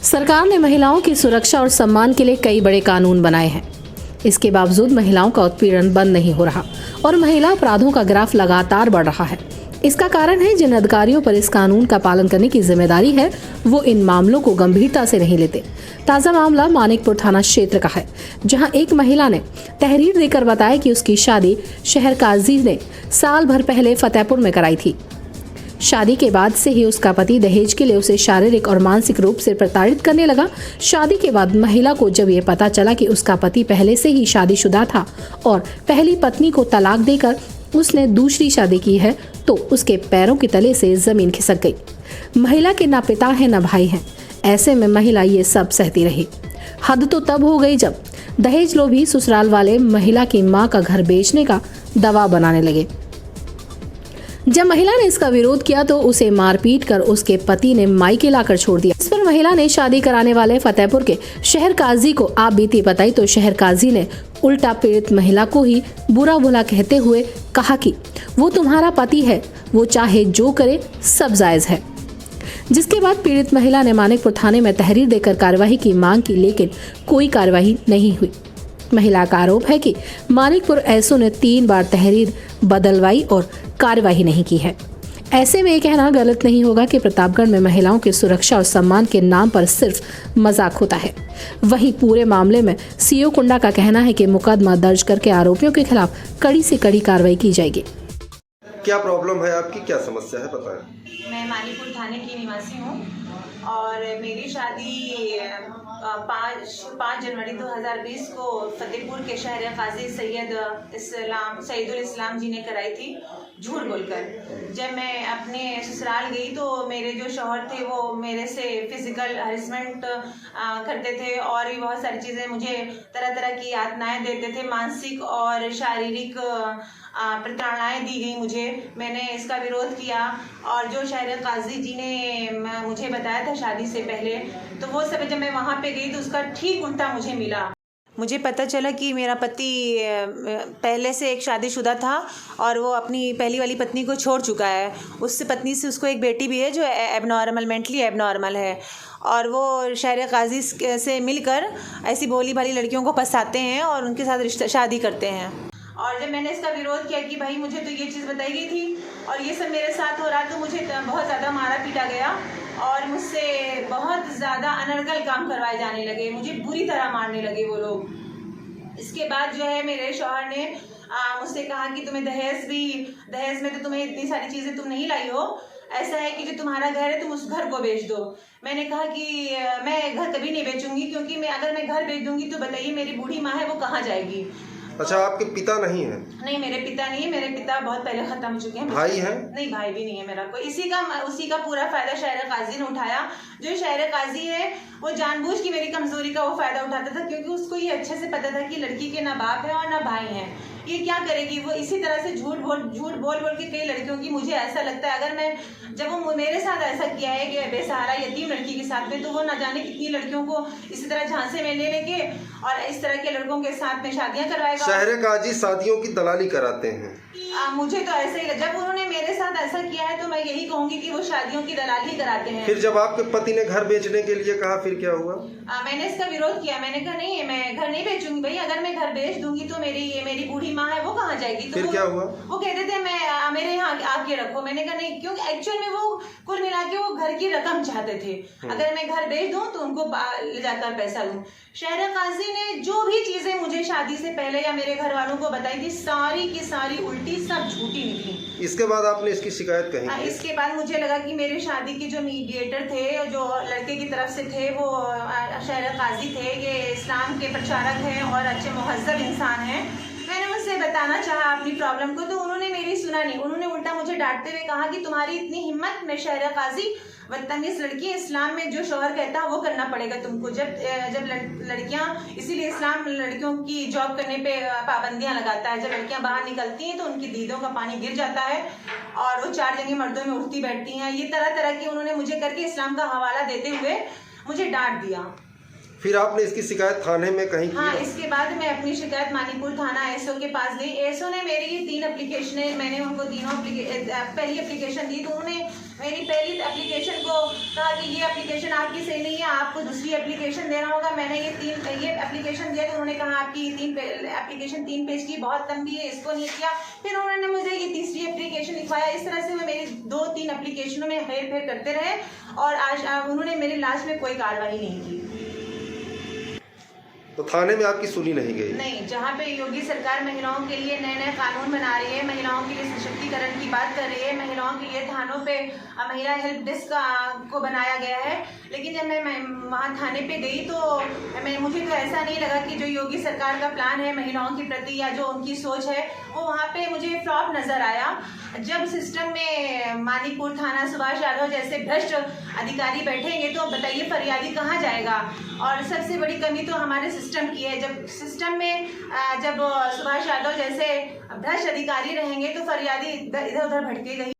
सरकार ने महिलाओं की सुरक्षा और सम्मान के लिए कई बड़े कानून बनाए हैं। इसके बावजूद महिलाओं का उत्पीड़न बंद नहीं हो रहा और महिला अपराधों का ग्राफ लगातार बढ़ रहा है। इसका कारण है जिन अधिकारियों पर इस कानून का पालन करने की जिम्मेदारी है वो इन मामलों को गंभीरता से नहीं लेते। ताजा मामला मानिकपुर थाना क्षेत्र का है, जहां एक महिला ने तहरीर देकर बताया कि उसकी शादी शहर काजी ने साल भर पहले फतेहपुर में कराई थी। शादी के बाद से ही उसका पति दहेज के लिए उसे शारीरिक और मानसिक रूप से प्रताड़ित करने लगा। शादी के बाद महिला को जब ये पता चला कि उसका पति पहले से ही शादीशुदा था और पहली पत्नी को तलाक देकर उसने दूसरी शादी की है, तो उसके पैरों के तले से जमीन खिसक गई। महिला के ना पिता है ना भाई हैं। ऐसे में महिला ये सब सहती रही। हद तो तब हो गई जब दहेज लोभी ससुराल वाले महिला की मां का घर बेचने का दबाव बनाने लगे। जब महिला ने इसका विरोध किया तो उसे मारपीट कर उसके पति ने मायके लाकर छोड़ दिया। इस पर महिला ने शादी कराने वाले फतेहपुर के शहर काजी को आप बीती बताई तो शहर काजी ने उल्टा पीड़ित महिला को ही बुरा भला कहते हुए कहा कि वो तुम्हारा पति है, वो चाहे जो करे सब जायज है। जिसके बाद पीड़ित महिला ने मानिकपुर थाने में तहरीर देकर कार्यवाही की मांग की, लेकिन कोई कार्यवाही नहीं हुई। महिला का आरोप है कि मानिकपुर एसओ ने 3 बार तहरीर बदलवाई और कार्यवाही नहीं की है। ऐसे में ये कहना गलत नहीं होगा कि प्रतापगढ़ में महिलाओं की सुरक्षा और सम्मान के नाम पर सिर्फ मजाक होता है। वहीं पूरे मामले में सीओ कुंडा का कहना है कि मुकदमा दर्ज करके आरोपियों के खिलाफ कड़ी से कड़ी कार्रवाई की जाएगी। क्या प्रॉब्लम है आपकी, क्या समस्या है, बताएं। मैं मानिकपुर थाने की निवासी हूँ और मेरी शादी 5 जनवरी 2020 को फतेहपुर के शहर काजी सैयदुल इस्लाम जी ने कराई थी, झूठ बोलकर। जब मैं अपने ससुराल गई तो मेरे जो शौहर थे वो मेरे से फिजिकल हरेसमेंट करते थे और भी बहुत सारी चीज़ें, मुझे तरह तरह की यातनाएं देते थे, मानसिक और शारीरिक प्रताड़नाएं दी गई मुझे। मैंने इसका विरोध किया और जो शहर काजी जी ने मुझे बताया था शादी से पहले, तो वो सब जब मैं वहाँ पे गई तो उसका ठीक उल्टा मुझे मिला। मुझे पता चला कि मेरा पति पहले से एक शादीशुदा था और वो अपनी पहली वाली पत्नी को छोड़ चुका है। उससे पत्नी से उसको एक बेटी भी है जो मेंटली एबनॉर्मल है और वो शहर काजी से मिलकर ऐसी भोली भाली लड़कियों को फंसाते हैं और उनके साथ शादी करते हैं। और जब मैंने इसका विरोध किया कि भाई मुझे तो ये चीज़ बताई गई थी और ये सब मेरे साथ हो रहा, तो मुझे बहुत ज़्यादा मारा पीटा गया और मुझसे बहुत ज़्यादा अनर्गल काम करवाए जाने लगे, मुझे बुरी तरह मारने लगे वो लोग। इसके बाद जो है मेरे शौहर ने मुझसे कहा कि तुम्हें दहेज में तो तुम्हें इतनी सारी चीज़ें तुम नहीं लाई हो, ऐसा है कि जो तुम्हारा घर है तुम उस घर को बेच दो। मैंने कहा कि मैं घर कभी नहीं बेचूंगी, क्योंकि अगर मैं घर बेच दूंगी तो बताइए मेरी बूढ़ी माँ है वो कहाँ जाएगी। अच्छा, आपके पिता नहीं है? नहीं, मेरे पिता नहीं है, मेरे पिता बहुत पहले खत्म हो चुके हैं। भाई है? नहीं, भाई भी नहीं है मेरा कोई। उसी का पूरा फायदा शहर काजी ने उठाया। जो शहर काजी है वो जानबूझ की मेरी कमजोरी का वो फायदा उठाता था, क्योंकि उसको ये अच्छे से पता था कि लड़की के ना बाप है और ना भाई है, ये क्या करेगी। वो इसी तरह से झूठ बोल के कई लड़कियों की, मुझे ऐसा लगता है अगर मैं जब वो मेरे साथ ऐसा किया है कि बेसहारा यतीम लड़की के साथ में, तो वो ना जाने कितनी लड़कियों को इसी तरह झांसे में ले लेके और इस तरह के लड़कों के साथ में शादियां करवाएगा। शहर काजी शादियों की दलाली कराते हैं। मुझे तो ऐसे ही जब उन्होंने मेरे साथ ऐसा किया है तो मैं यही कहूंगी कि वो शादियों की दलाली कराते हैं। फिर जब आपके पति ने घर बेचने के लिए कहा, फिर क्या हुआ? मैंने इसका विरोध किया। मैंने कहा नहीं, मैं घर नहीं बेचूंगी भाई, अगर मैं घर बेच दूंगी तो मेरी बूढ़ी माँ है वो कहाँ जाएगी। तो फिर क्या हुआ? वो कहते थे मेरे यहाँ आके रखो। मैंने कहा नहीं, क्योंकि एक्चुअल में वो कुल मिला के वो घर की रकम चाहते थे, अगर मैं घर बेच दूं तो उनको ले जाकर पैसा दूं। शहर काजी ने जो भी चीजें मुझे शादी से पहले या मेरे घर वालों को बताई थी, सारी की सारी उल्टी, सब झूठी निकली। इसके बाद आपने इसकी शिकायत कहीं की? इसके बाद मुझे लगा कि मेरे शादी के जो मीडिएटर थे, जो लड़के की तरफ से थे, वो शहर काजी थे, ये इस्लाम के प्रचारक हैं और अच्छे मुहज्जब इंसान हैं। मैंने उनसे बताना चाहा अपनी प्रॉब्लम को, तो उन्होंने मेरी सुना नहीं। उन्होंने उल्टा मुझे डांटते हुए कहा कि तुम्हारी इतनी हिम्मत, मैं शहर काजी बदतमीज लड़की, इस्लाम में जो शौहर कहता है वो करना पड़ेगा तुमको। जब लड़कियां, इसीलिए इस्लाम लड़कियों की जॉब करने पे पाबंदियां लगाता है। जब लड़कियां बाहर निकलती हैं तो उनकी दीदों का पानी गिर जाता है और वो 4 जगह मर्दों में उठती बैठती हैं। ये तरह तरह की उन्होंने मुझे करके इस्लाम का हवाला देते हुए मुझे डांट दिया। फिर आपने इसकी शिकायत थाने में कहीं की? हाँ, इसके बाद मैं अपनी शिकायत मानिकपुर थाना एसओ के पास गई। एसओ ने मेरी 3 एप्लीकेशनें, मैंने उनको तीनों पहली एप्लीकेशन दी तो उन्होंने मेरी पहली एप्लीकेशन को कहा कि ये एप्लीकेशन आपकी सही नहीं है, आपको दूसरी एप्लीकेशन देना होगा। मैंने ये एप्लीकेशन दिया तो उन्होंने कहा आपकी एप्लीकेशन 3 पेज की बहुत लंबी है, इसको नहीं किया। फिर उन्होंने मुझे ये तीसरी एप्लीकेशन लिखवाया। इस तरह से वो मेरी 2-3 एप्लीकेशनों में हेर फेर करते रहे और आज उन्होंने मेरी लास्ट में कोई कार्रवाई नहीं की। तो थाने में आपकी सुनी नहीं गई? नहीं, जहाँ पे योगी सरकार महिलाओं के लिए नए नए कानून बना रही है, महिलाओं के लिए सशक्तिकरण की बात कर रही है, महिलाओं के लिए थानों पे महिला हेल्प डेस्क को बनाया गया है, लेकिन जब मैं वहाँ थाने पे गई तो मुझे तो ऐसा नहीं लगा कि जो योगी सरकार का प्लान है महिलाओं के प्रति या जो उनकी सोच है वो वहाँ पे मुझे फ्लॉप नज़र आया। जब सिस्टम में मानीपुर थाना सुभाष यादव जैसे भ्रष्ट अधिकारी बैठेंगे तो बताइए फरियादी कहाँ जाएगा। और सबसे बड़ी कमी तो हमारे सिस्टम की है। जब सिस्टम में जब सुभाष यादव जैसे भ्रष्ट अधिकारी रहेंगे तो फरियादी इधर उधर भटकेगा ही।